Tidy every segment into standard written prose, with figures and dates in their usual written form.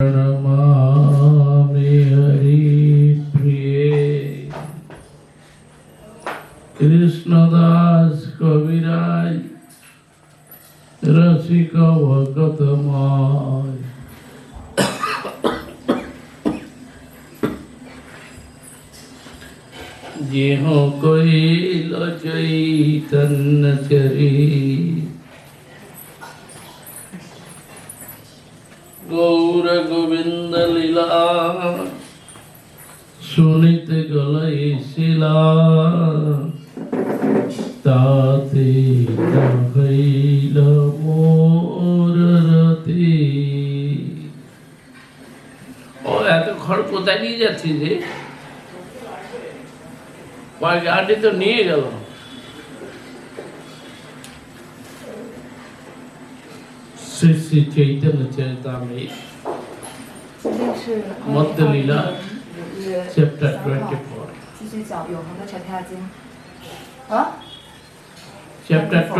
प्रणमामि हरिप्रिये कृष्णदास कविराज रसिक भगतमाय जेहो कोई चैतन्य चरी गौर गोविंद लीला सुनित गलई शिला ताते गईल मोर रति ও এত খড় কোথায় নিয়ে যাচ্ছি যে গাড়ি তো নিয়ে গেল श्री श्री चैतन्य चरितामृत मध्य लीला चैप्टर 24 继续讲永恒的禅天经 चैप्टर 24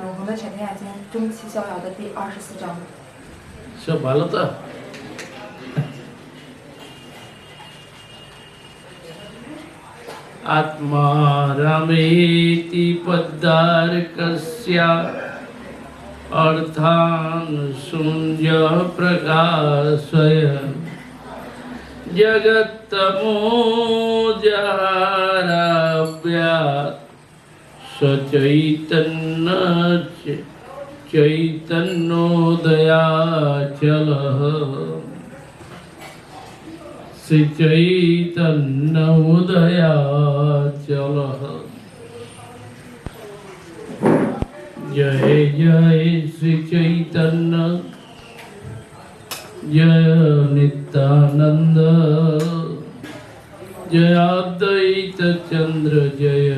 永恒的禅天经中期逍遥的第24章 सब ভালো তো आत्मा रमेति पद्दारकस्य अर्थान शून्य प्रकाशय जगत्तमोजाराव्यात् सचैतन्य चैतन्योदयाचलः श्री चैतन्य उदयाचलः जय जय श्री चैतन्य जय नित्यानंद जय अद्वैत चंद्र जय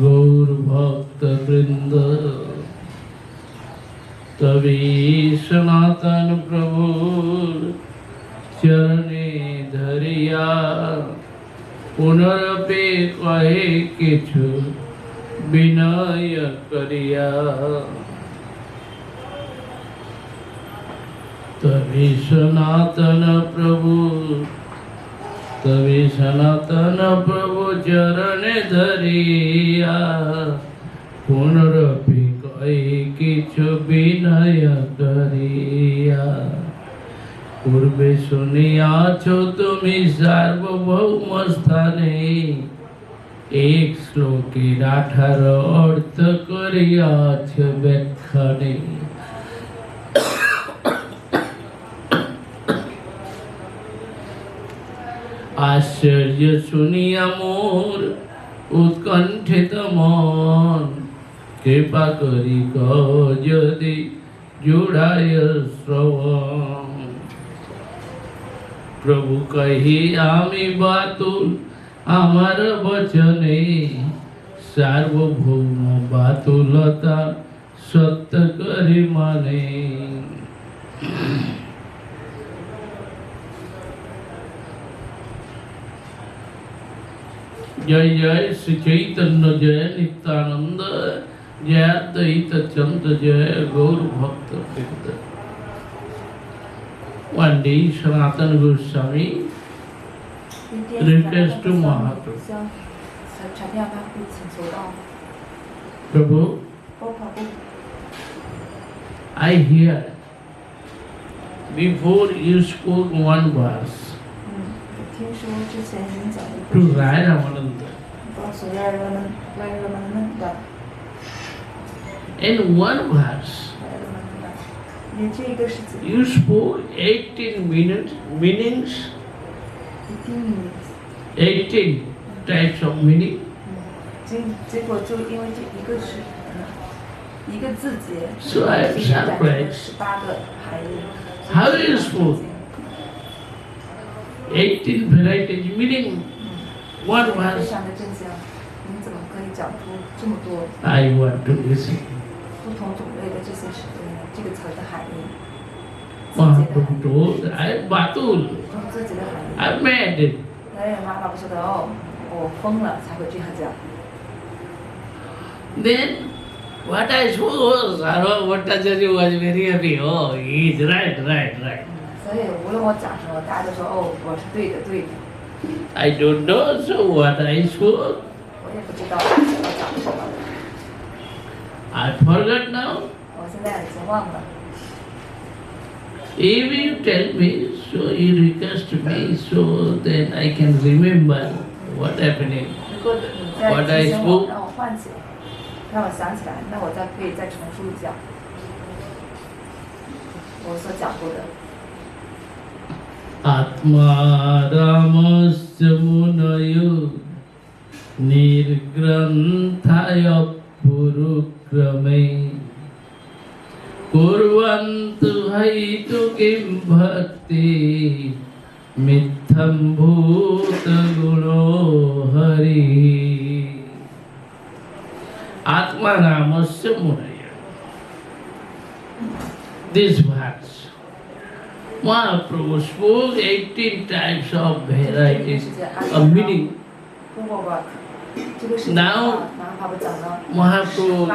गौर भक्त वृंद तभी सनातन प्रभु चरणे धरिया पुनरपि कहे किछु विनय करिया तभी सनातन प्रभु चरण धरिया पुनरपि कहे किछु विनय करिया पूर्वे शुनियाछो तुमी सार्वभौम स्थाने एक श्लोकेर 18 अर्थ करियाछ व्याख्याने आश्चर्य शुनिया मोर उत्कंठित मन कृपा करी कहो यदि जुड़ाय श्रवण प्रभु कही आमी बातुल आमार वचने सार्वभौम बातुलता सत्य करी माने जय जय श्री चैतन्य जय नित्यानंद जय अद्वैत चंद्र जय गौर भक्त वृंद One day, Sanatana Goswami request to Mahaprabhu. Prabhu, I hear before you spoke one verse to Raya Ramananda. In one verse, you spoke 18 meanings, 18 types of meaning. 结果就因为这一个字节 So I am surprised. 18个含义 How you spoke 18 varieties meaning one 非 verse. 常的正向你怎么可以讲出这么多 I want to listen. 不同种类的这些这个词的含义 Mahaprabhu told, I am Batul. 自己的含义 I am mad. 哎妈妈不说的哦我疯了才会这样讲 Then What I suppose, Sarva Bhattacharya was very happy. Oh, he is right. 所以无论我讲什么，大家都说哦，我是对的。 I don't know, so what I spoke, 我也不知道我讲什么， I forgot now. 我现在已经忘了。 If you tell me, so you request me, so then I can remember what happening. 如果你再 What I 提醒 spoke 我，让我唤起，让我想起来，那我可以再重述一下我所讲过的。 Atma Ramasya Munayo Nirgranthaya Purukrame Kurvantu Haitu Kim Bhakti Mitham Bhuta Guno Hari Atma Ramasya Munaya. This verse Mahaprabhu spoke 18 types of varieties of meaning. 通过吧，这个事情 Now 马哈不讲了。 Mahaprabhu,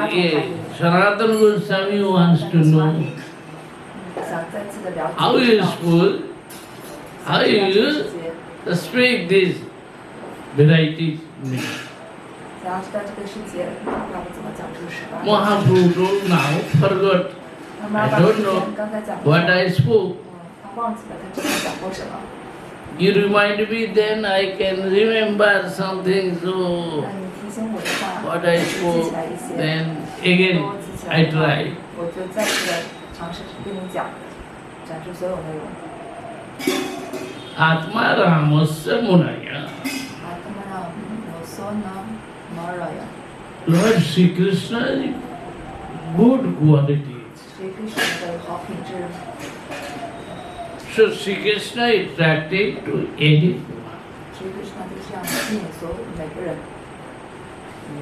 Sanatana Goswami wants to know 想再次的了解 how you spoke, how you speak these varieties. 想要知道这个世界马哈不怎么讲这个18。 Mahaprabhu told now, forgot, 马 I 哈 don't know 刚才讲过 what I spoke. 他忘记了他之前讲过什么。 You remind me, then I can remember something. So 那你提醒我的话， what I 记 spoke, 起来一些。 then again 我记起来 I 的话 try. 我就再次的尝试跟你讲，展示所有内容。 Atma Ramasya Munaya. 他们让我说呢，马尔呀， Lord Sri Krishna, good qualities. 谁可以选择好品质？ So Sri Krishna is attracted to anyone. 谁可以选择这样吸引所有每个人？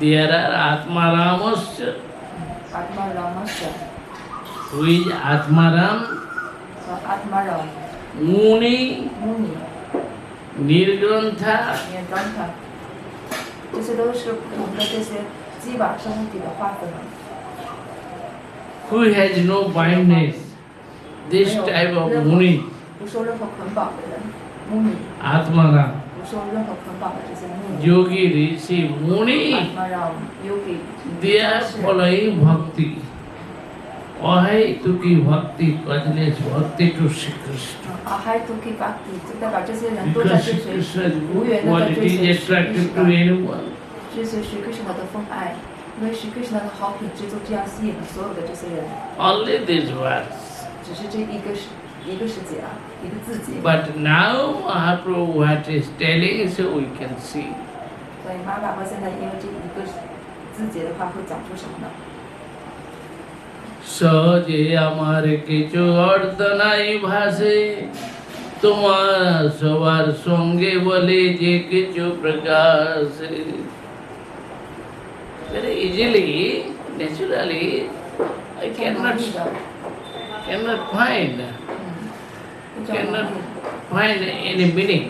There are Atma Ramasya, 阿特玛拉玛舍 who is Atmaram, 和阿特玛拉 Muni, 穆尼 Nirgrantha, 念章塔，这些都是我们的这些基把生物体的划分了。 who has no bindness. This type of Muni, 不受任何捆绑的人，穆尼 Atmaram, 不受任何捆绑的这些穆尼。 Yogi, Rishi, 阿 Muni, 特玛拉 Yogi they are following Bhakti. Why to give Bhakti, causeless Bhakti to Sri Krishna? 啊，还都可以把底，就代表这些人都在 Because 追 Sri 随 Krishna's 无 good 缘的在追 quality 随 is 徐 attractive to krishna， anyone. 追随徐 krishna 的风爱，因为徐 krishna 的好品质就这样吸引了所有的这些人。 Only this verse. 只是这一个世界啊，一个字节。 But now Mahaprabhu what is telling, so we can see. 所以妈爸爸现在因为这一个字节的话，会讲出什么呢？ সহজে আমার কিছু অর্থ নাই ভাসে তোমার সবার সঙ্গে বলে যে কিছু প্রকাশে very easily, naturally, I 非常容 cannot 易的， find 非常容易。 find any meaning.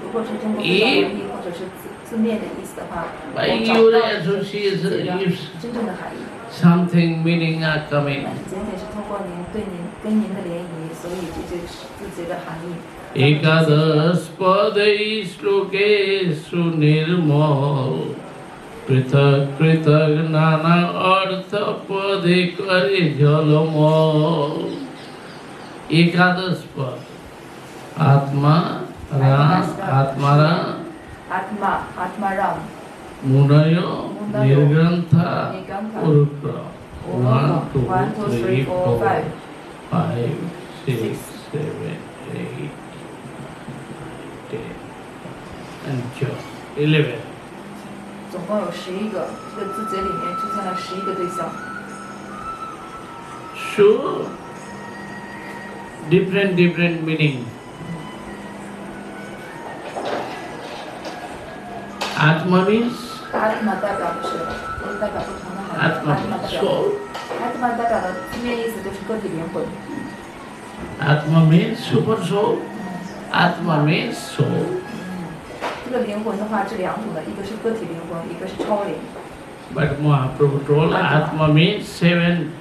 如果是通过非常容易或者是字面的意思的话， By 我找 your 不到 association, 这个 if 真正的含义。 something meaning are coming. 仅仅是通过跟您的联谊，所以这就是字节的含义。 एकादश पदै श्लोके सुनिर्मल पृथक पृथक नाना अर्थ पदे करे जलमल एकादश पद आत्मा आत्मारा 阿特玛让 मुनय निर्ग्रंथा उरुक्र 1 2 1 2 3 3 4 4 5 5 6 7 8 and 11. 总共有11个，这个字节里面出现了11个对象。 So different meaning. Atma means 阿特玛代表的是，也代表不同的含义。 Atma 阿特玛代 means 表， soul. 阿特玛代表的字面意思就是个体灵魂。 Atma means super soul. Atma means soul. 这个灵魂的话，这两种的，一个是个体灵魂，一个是超灵。But Mahaprabhu told Atma means seven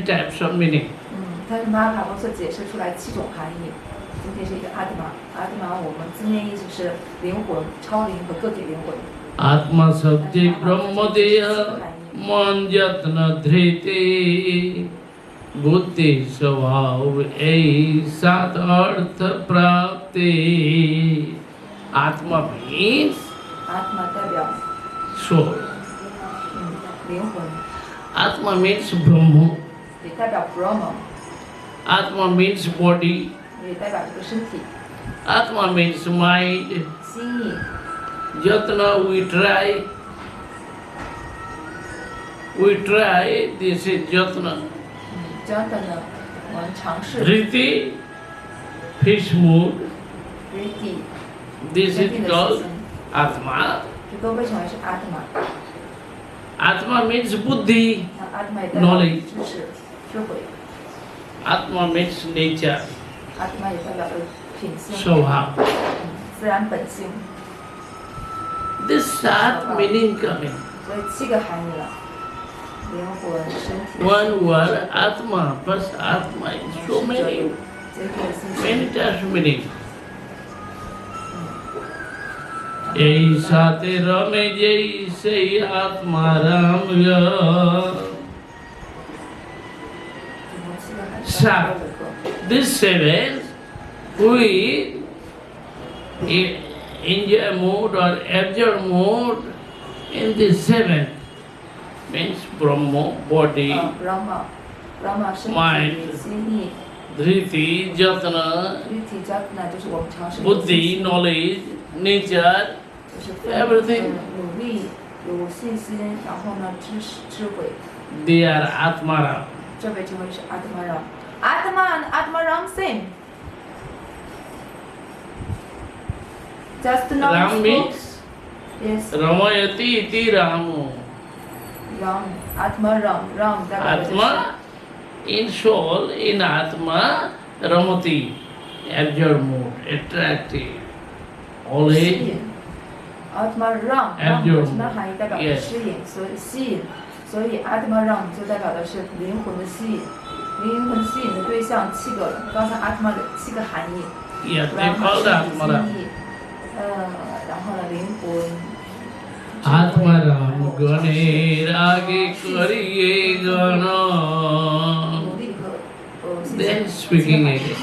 types of meaning. 但是马卡波所解释出来7种含义。今天是一个阿特玛，阿特玛我们字面意思是灵魂、超灵和个体灵魂。 Atma Sabji Brahmadeya Manjatna Dhriti Buddhi Svabhav Ei Sat Artha Prapti. Atma means 阿特玛代表 soul. 灵魂， Atma means Brahma. 也代表 Brahma， Atma means body. 也代表这个身体、 Atma means mind. 心意。 Jatna we try, this is Jatna. 这样的呢，我们尝试 Riti, fish mood, ready， this 坚定 is 的 called 心， Atma. 这都被称为是阿特玛。 Atma means buddhi, 那阿特玛也代表 Knowledge 知识、智慧， Atma means nature, 阿特玛也代表着品性、 Svabhav. 自然本性。 This sat meaning coming. 所以7个含义了：灵魂、身体。 One word Atma plus Atma is so many, 结合的信息。 many types of meaning. Ei sate rame jai sei Atma Ramya. Sat. This seven, we enjoy mode or absorb mode in this seven means Brahma, body, Brahma 身 Mind 体、心意、 Dhriti, Jatana, 具体 Jatna 就是我们常说的 Buddhi, knowledge, nature, 就是 everything 努力、有信心，然后呢知识、智慧， they are Atmara. 这被称为是阿特玛让。Atma and Atmaram same. Just now Ram we means spoke. Yes. Ramayati iti Ramo. Ram. Atmaram. Ram 代表的就是 Atma in soul, in Atma, Ramati, absorb mode, attractive, 吸 always 引。Atmaram 哎 Ram 就有什么含义？代表着 Yes 吸引，所以吸引。所以 Atmaram 就代表的是灵魂的吸引。灵魂吸引的对象7个了。刚才 Atma 的7个含义。 Yes, they Ram call 是 Atmara. 心意，然后呢，灵魂。 Atmaram Gane Rage Kariye Gana. 努力和信 Then 心。 speaking again.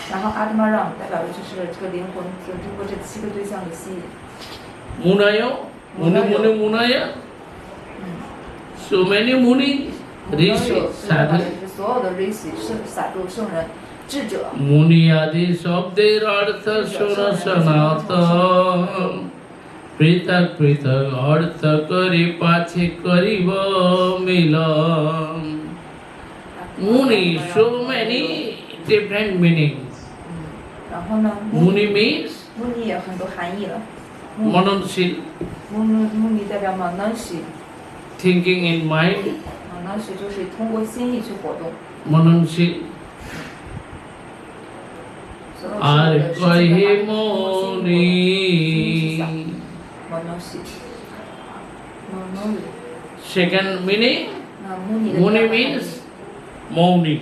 然后 Atmaram 代表的就是这个灵魂，就通过这7个对象的吸引。 Munayo, Munaya. So many Muni, Rishi, 是代表 Sadhu. 的是所有的 Rishi 圣萨度圣人智者。 Muniyadi Sabder Artha Suna Sanata. Pritak Pritak Artha Kari Pache Kariva Milam. Muni, so many different meanings. 然后呢 Muni means 穆尼也有很多含义了。 Mananshil, 穆尼代表 Mananshi， thinking in mind, Mananshi 就是通过心意去活动。 Mananshil. 所有 Ar 的事情 Kahi 的话通过心意 Moni. Mananshi。Manoli。 Second meaning, 那穆尼的 Muni means Moni.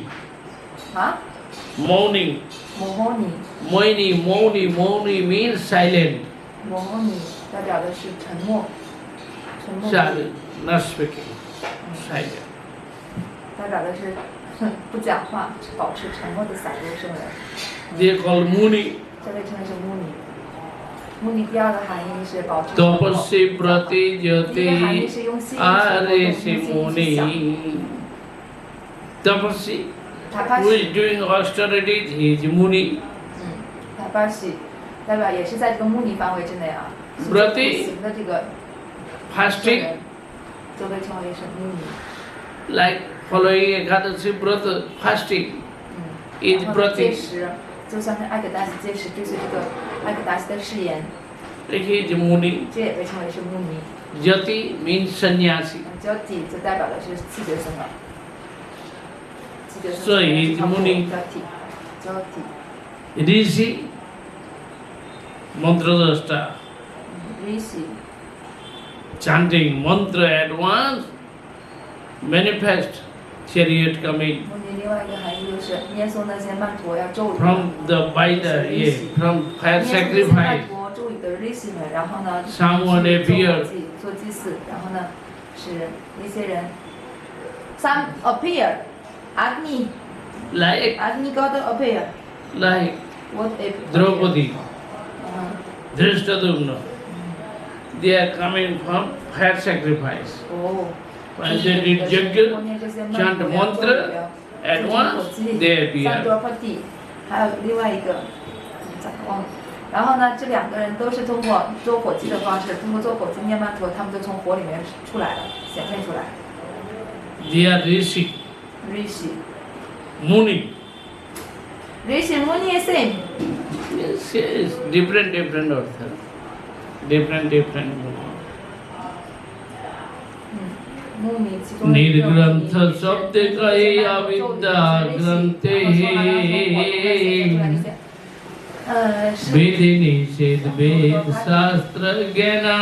啊 Moni. Moni means silent. Mohoni 代表的是沉默，沉默。 Silent, not speaking. Silent. 代表的是不讲话，保持沉默的洒脱圣人。 They call Muni. 这被称为是穆尼。穆尼第二个含义是保持沉默。 Tapasya Prati 第一个含义 Jati 是用心去活动，用 Arisi 心去想。 Muni. Tapasya, 塔巴 who 西， is doing austerities, he is Muni. 塔巴西代表也是在这个穆尼范围之内啊。 Brati 行的这个圣 Fasting, 人就被称为是穆尼。 like following Ekadasi Brata, fasting is 然后呢戒 Brati. 食，就像是艾格达西戒食，追随这个艾格达西的誓言， He is Muni. 这也被称为是穆尼。 Jati means sannyasi. 交体就代表的是气绝僧了。气绝僧所以穆尼交体。 Rishi, Mantradrashta. Rishi chanting mantra at once, manifest chariot coming 摩尼另外一个含义就是念诵那些曼陀呀咒语， from the by the from fire 念诵这些曼 sacrifice. 陀咒语的 rishi 们，然后呢 Someone 去做 appear 火祭做祭祀，然后呢使那些人 some appear Agni Like God appear like what appear Draupadi, 嗯 Drishtadumna. They are coming from fire sacrifice. 哦， When they did 默 yajna, 念这些曼 chant 陀呀咒语 mantra, 呀， at 做成火 once 祭 they 三 appear. 多帕蒂，还有另外一个咋忘了？然后呢，这两个人都是通过做火祭的方式，通过做火祭念曼陀，他们就从火里面出来了，显现出来。 They are Rishi, Rishi Muni. Muni is same. Yes, yes, different artha. Different Muni. Muni 其中的一个 Nirgrantha sabde kahi avidya granthe Vedi nishid ved shastra gyana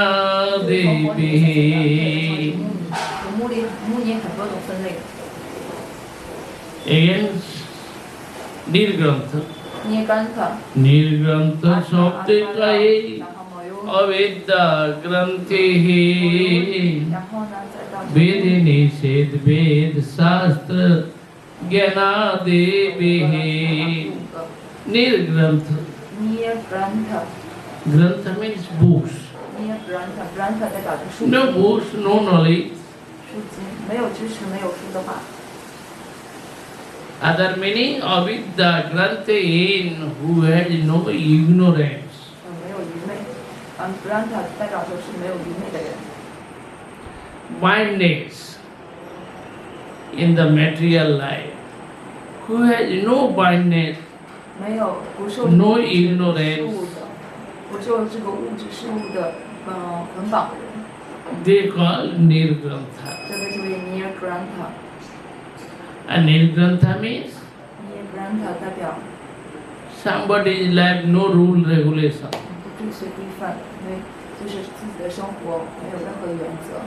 devi. 木尼很多种分类， Again, Nirgrantha. 捏干它， Nirgrantha sabde kahi 然后没有， avidya granthe 然后呢再到 Vedi nishid ved shastra gyana devi. Nirgrantha. 捏干它， Grantha means books. 捏干它代表着书 No 籍， books, no knowledge. 书籍没有知识没有书的话， Other meaning of it, the Granthahin who has no ignorance. 没有愚昧，granta 代表就是没有愚昧的人， Blindness in the material life. Who has no blindness, 没有不受 no 物质事 ignorance. 物的，不受这个物质事物的捆绑的人， They call Nirgrantha. 这个就为 near granta。 And Nirgrantha means near granta 代表 somebody's life, no rule, regulation. 不追随规范，因为就是自己的生活没有任何原则，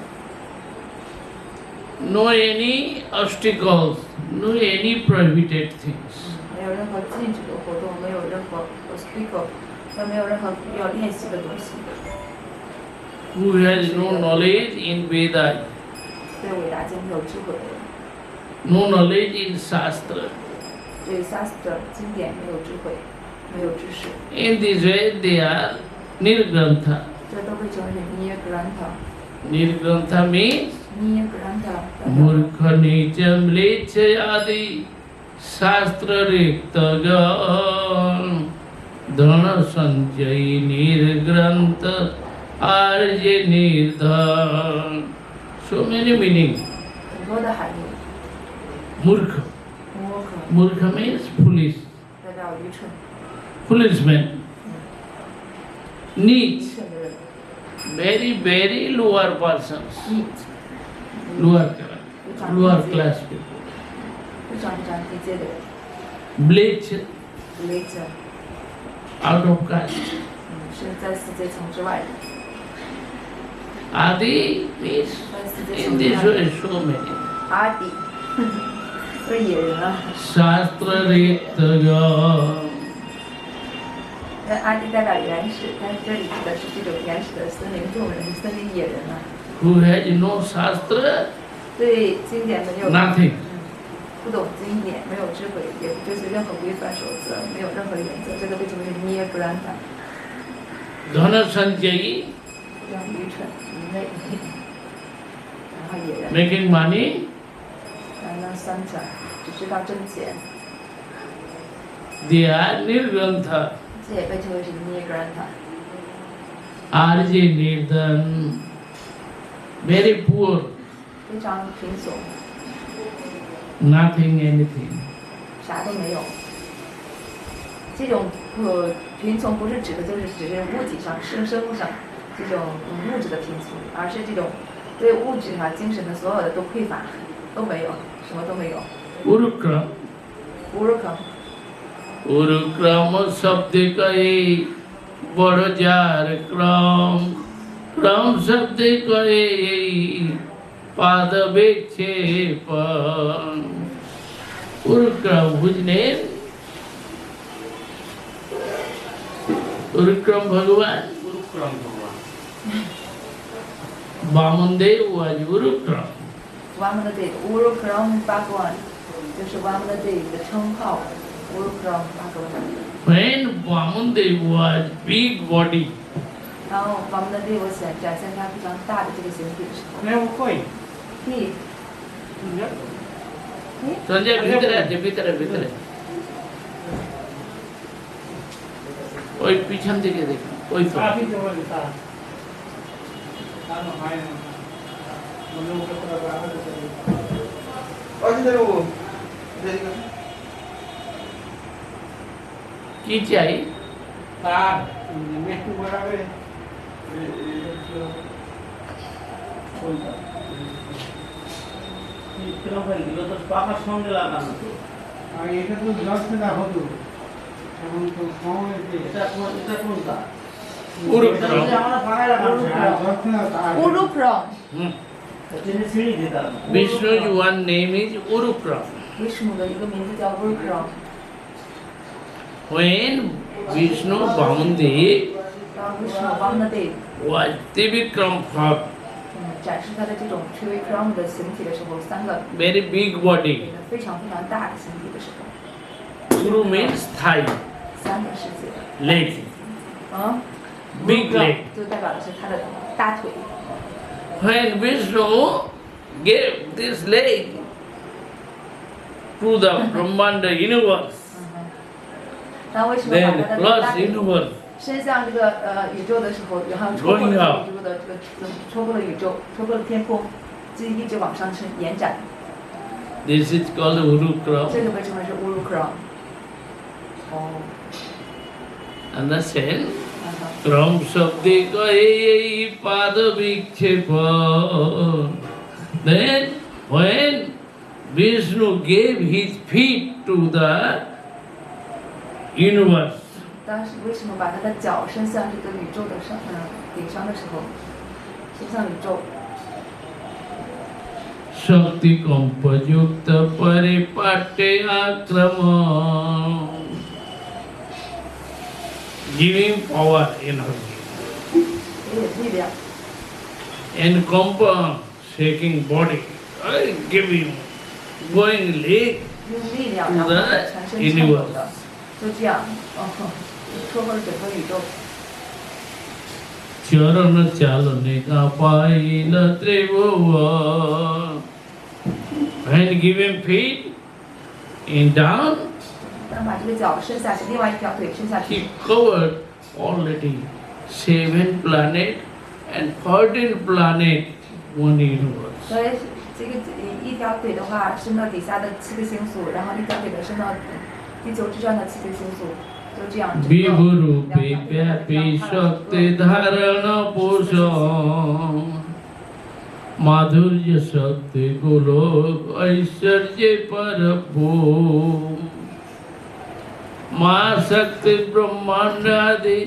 No any obstacles, no any prohibited things. 没有任何禁止的活动，没有任何 obstacle，没有任何要练习的东西。 Who has no knowledge in Vedas, 对伟大经没有智慧的人， no knowledge in Shastra. 对 Shastra 经典没有智慧，没有知识， In this way they are Nirgrantha. 这都被称为 near granta。 Nirgrantha means near granta 代表 Murkha Nijam Lechayadi Shastra Riktajan Dhana Sanjay Nirgrantha Arje Nirdhan. So many meaning. 很多的含义。 Murkha. Murkha means foolish. 代表愚蠢， Foolish man. 愚 Neat. 蠢的人 Very lower persons. ，neat， Lower 非 class people. 常低阶的人 Bleach ，later， out of caste. 是在四阶层之外的， Adi means 在四阶 in 层之 this 外 way so many. 阿底，都是野人啊。 Shastra Riktaja. 那阿底代表原始，但是这里指的是这种原始的森林众人、森林野人啊， Who has no Shastra, 对经典没有 nothing. 不懂经典，没有智慧，也不追随任何规范守则，没有任何原则，这个被称为 near granta， Dhana Sanjay, 非常愚蠢、愚昧，然后野人， making money, 然后呢三者只知道挣钱， they are Nirgrantha. 这也被称为是 near granta， Arje Nirdhan, very poor, 非常贫穷， nothing, anything. 啥都没有。这种贫穷不是指的就是只是物质上、生物上这种物质的贫穷，而是这种对物质啊、精神的所有的都匮乏，都没有，什么都没有。 Urukram. 无入坑， Urukrama sabde kahi bada jar kram. क्रम शब्द कहे पाद विक्षेप Urukram whose name? Urukram Bhagavan. Urukram Bhagavan. Vamandev was Urukram. Vamanadev Urukram Bhagavan 就是 Vamanadev 的称号 Urukram Bhagavan。 When Vamandev was big body, 然后 Vamanadev 想展现他非常大的这个形体的时候， Now koi. 第 Sanjay ভিতরে ওই পিছন দিকে দেখুন ওই তো Api jawa kita. Ano hai na. Manu ko tra ba ha to. Oye, de nuevo. Dedica. কি চাই Tar. Mestu barabe. পাখার সঙ্গে লাগানো তো আর এটা তো যাচ্ছে না হতো এখন তো সময় এটা কোনটা উরুক্রম আমরা ফাঁকায় লাগানো যাচ্ছে না তার Urukram এটা সিঁড়ি দিতাম Vishnu's one name is Urukram. Vishnu 的一个名字叫 Urukram。 When Vishnu Vamandev 当 Vishnu Vamanadev was Trivikram form, 展示他的这种 Trivikram 的形体的时候，三个 very big body. 非常非常大的形体的时候， Uru means thigh, 三个世界， leg, 啊 big leg. 就代表的是他的大腿。 When Vishnu gave this leg to the Brahmanda universe, 那为什么把 then 他的大 plus 腿 universe, 伸向这个宇宙的时候，然后戳破了宇宙的这个戳破了宇宙，戳破了天空，就一直往上延展。 this is called 这 Urukram. 个被称为是 Urukram。哦， Understand? Kram Shabde Kahe Pada Vikshepa. Then when Vishnu gave his feet to the universe, 当时为什么把他的脚伸向这个宇宙的顶上的时候，伸向宇宙？ Shakti Kampayukta Paripate Akrama, giving power, energy, 给予力量， and Kampa shaking body, I giving, going leg, 用力量，然后全身颤抖的，就这样，戳破了整个宇宙。 चरण चालने का pile Tribhuvan. When given feet in down, 当把这个脚伸下去，另外一条腿伸下去， he covered already 7 planets and 14 planets, one universe. 所以这个一条腿的话伸到底下的7个星宿，然后一条腿的伸到地球之上的7个星宿，就这样。 विभुरूपे व्यापी शक्ति धारण पोषण माधुर्य शक्ति गोलोक ऐश्वर्य पर माँ शक्ति ब्रह्मांड आदि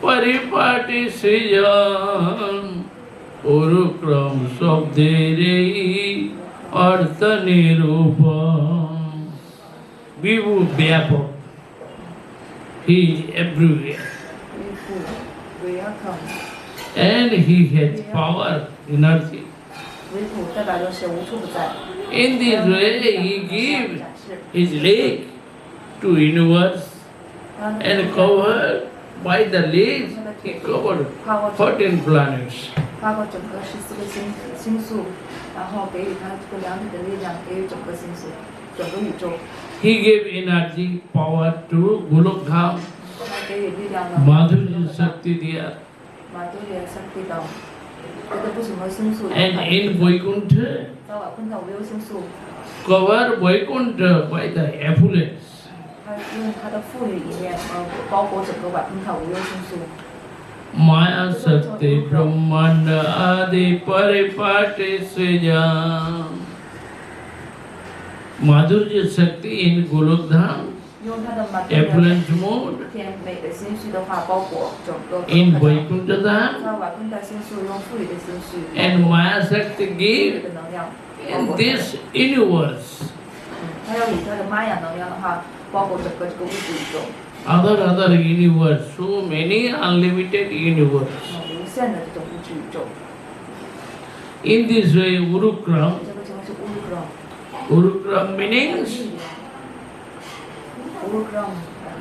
परिपाटी सृजन उरुक्रम शब्दे रे अर्थ निरूपण विभु व्यापक. He is everywhere. And he has power, energy. 维普代表就是无处不在。 In this way, he gives his leg to universe and covered by the legs, he covered 14 planets. 跨过整个14个星宿，然后给予他这个两腿的力量，给予整个星宿，整个宇宙。 He gave energy, power to Golokdham, 他给予力量呢， Madhurya Shakti diya. 马多耶三地等，这个不什么星宿。 And in Vaikuntha, 在瓦昆塔无忧星宿， cover Vaikuntha by the affluence. 他用他的赋予一面，包裹整个瓦昆塔无忧星宿。 Maya Shakti Brahmanda Adi Paripati Srijam. Madhurya Shakti in Golokdham 用他的满天 affluent mode. 甜美的心绪的话，包裹整个 In 他 Vaikuntha 瓦昆达心绪用富裕的心绪， and Maya Shakti 富裕 give 的能量， in this universe, 他要以他的玛雅能量的话，包裹整个这个物质宇宙， other universe, so many unlimited universe. 无限的这种物质宇宙。 In this way, Urukram, 这个就是乌鲁克朗， Urukram meanings, 乌鲁克朗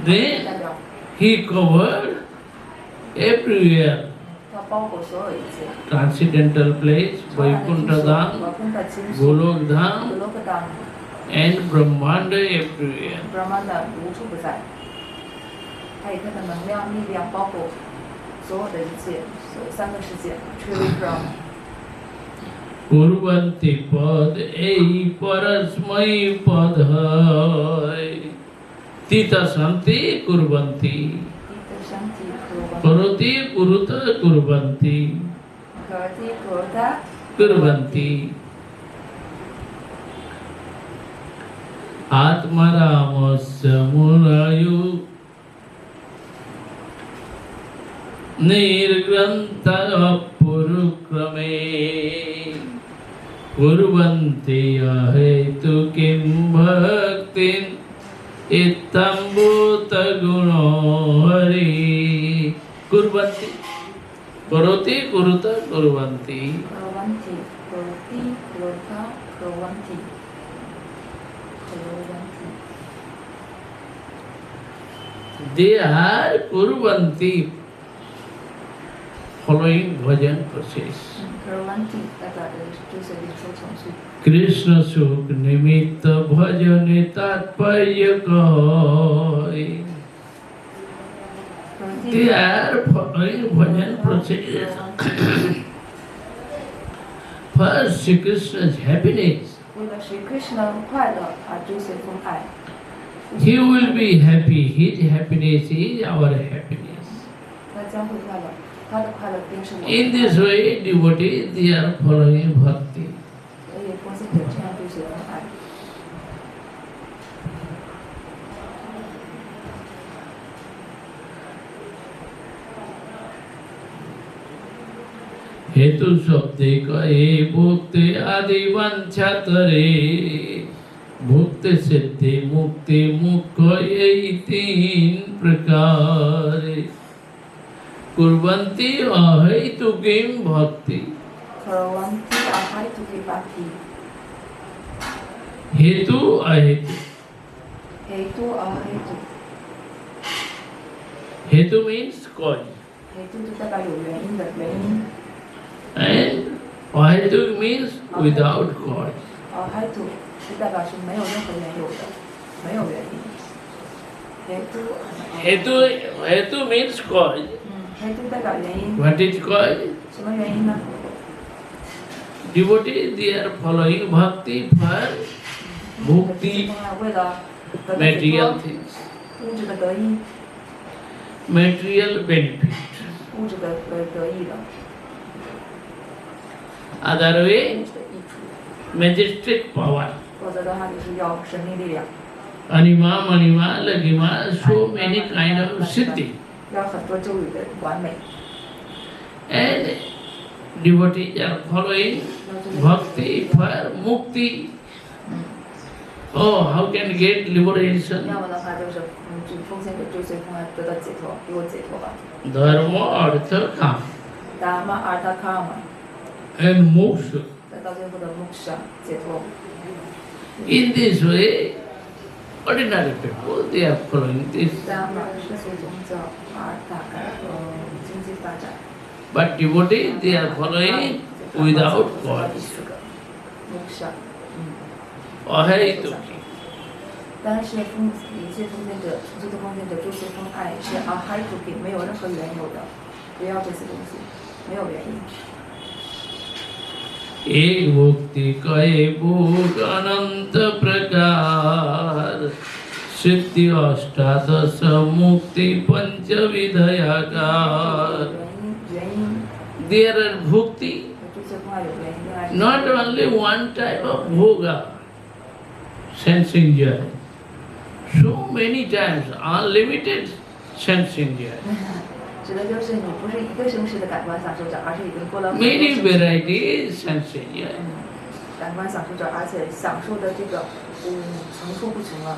Then- 代表 he covered everywhere. 它包括所有一切。 Transcendental place, 瓦 Vaikuntha Dham, 昆达心绪， Golok 格 Dham, 罗克达， and Brahmanda everywhere. 布拉曼达无处不在。它以它的能量、力量包裹所有的一切，所有三个世界 ，Trivikrama。 Kurvanti pad ei parasmai pad hai. Tita santi kurvanti. 的身体和 Karoti kuruta kurvanti. 格蒂格达 Kurvanti. Atmaramasya murayu. Nirgrantha purukrame. Kurvanti ahetu kim bhaktin ittambuta guno hari. Kurvanti. Karoti kuruta kurvanti. 格文体格蒂格达格文体格文体。 They are kurvanti, following bhajan process. 格文体代表的就是领受程序。 Krishna suk nimitta bhajane tatparya kahai. 格 They 蒂 are following bhajan process. For Sri Krishna's happiness, 为了使 Krishna 快乐而追随奉爱， he will be happy. His happiness is our happiness. 他将会快乐，他的快乐便是我们的 In 快 this 乐。 way, devotees, they are following bhakti. 所以奉献者这样追随奉爱。 हेतु शब्दे कहे भुक्ति आदि वंशतरे भुक्ति सिद्धि मुक्ति मुख्य यही तीन प्रकार कुर्वन्ति अहेतु किम भक्ति 可文体阿海图给巴提， हेतु अहेतु 黑度阿黑度， हेतु means cause 黑度就代表有原因的原因， and अहेतु means without cause. 阿海图就代表是没有任何缘由的，没有原因。黑度， हेतु means cause. 黑度代表原因， What is cause? 什么原因呢？ Devotees, they are following bhakti for mukti, 为了得到解 material 脱， things, 物质的得益， material benefit. 物质的得益的， Other 物 way, 质的益处。 majestic power. 否则的话就是要神秘力量， Anima, Manima, Lagima, so many kind of siddhi. 要很多咒语的完美。 And devotees are following bhakti for mukti. Oh, how can get liberation? 要么的话就是就奉献给追随奉爱得到解脱，给我解脱吧。 Dharma, artha, kama, 达玛阿达卡玛， and moksha. 得到最后的木舍解脱。 In this way, ordinary people, they are following this. 达玛世俗宗教而大概经济发展。 But devotees, they are following without cause. 木舍， Ahetu. 但是一切奉献者，纯粹的奉献者追随奉爱是阿海图给没有任何缘由的，不要这些东西，没有原因。 एक भुक्ति कहे भोग अनंत प्रकार सिद्धि अष्टादश मुक्ति पंचविधयाकार 原因， There are bhukti, 追随奉爱有原因，另外 not only one type of bhoga, sense enjoy. So many times, unlimited sense enjoy. 指的就是你不是一个生世的感官享受者，而是已经过了很多 Many 生世 varieties sense enjoy. 感官享受者，而且享受的这个层出不穷了。